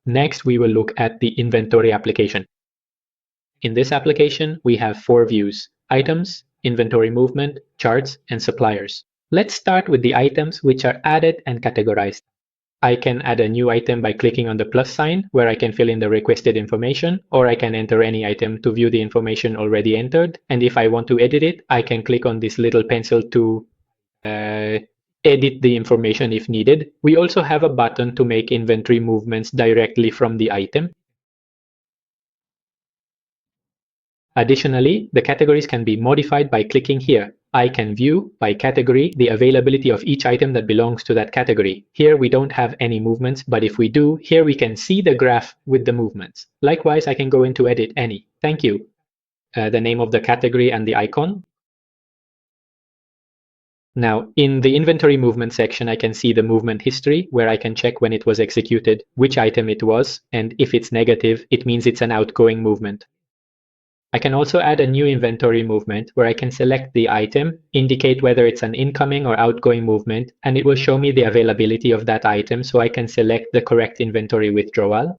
Next, we will look at the inventory application. In this application, we have 4 views: items, inventory movement, charts, and suppliers. Let's start with the items which are added and categorized. I can add a new item by clicking on the plus sign, where I can fill in the requested information, or I can enter any item to view the information already entered. And if I want to edit it, I can click on this little pencil to edit the information if needed. We also have a button to make inventory movements directly from the item. Additionally, the categories can be modified by clicking here. I can view by category the availability of each item that belongs to that category. Here we don't have any movements, but if we do, here we can see the graph with the movements. Likewise, I can go into edit any. Thank you. The name of the category and the icon. Now, in the inventory movement section, I can see the movement history, where I can check when it was executed, which item it was, and if it's negative, it means it's an outgoing movement. I can also add a new inventory movement where I can select the item, indicate whether it's an incoming or outgoing movement, and it will show me the availability of that item so I can select the correct inventory withdrawal.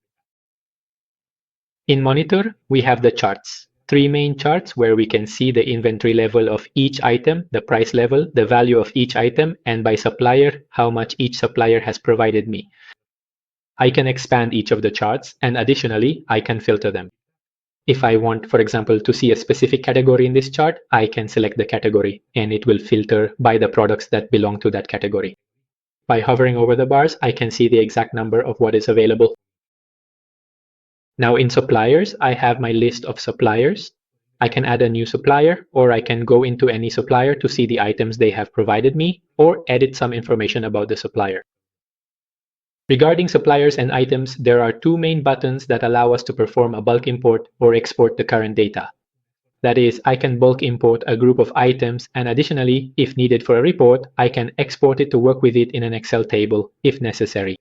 In Monitor, we have the charts. 3 main charts where we can see the inventory level of each item, the price level, the value of each item, and by supplier, how much each supplier has provided me. I can expand each of the charts, and additionally, I can filter them. If I want, for example, to see a specific category in this chart, I can select the category and it will filter by the products that belong to that category. By hovering over the bars, I can see the exact number of what is available. Now in suppliers, I have my list of suppliers. I can add a new supplier, or I can go into any supplier to see the items they have provided me, or edit some information about the supplier. Regarding suppliers and items, there are 2 main buttons that allow us to perform a bulk import or export the current data. That is, I can bulk import a group of items, and additionally, if needed for a report, I can export it to work with it in an Excel table if necessary.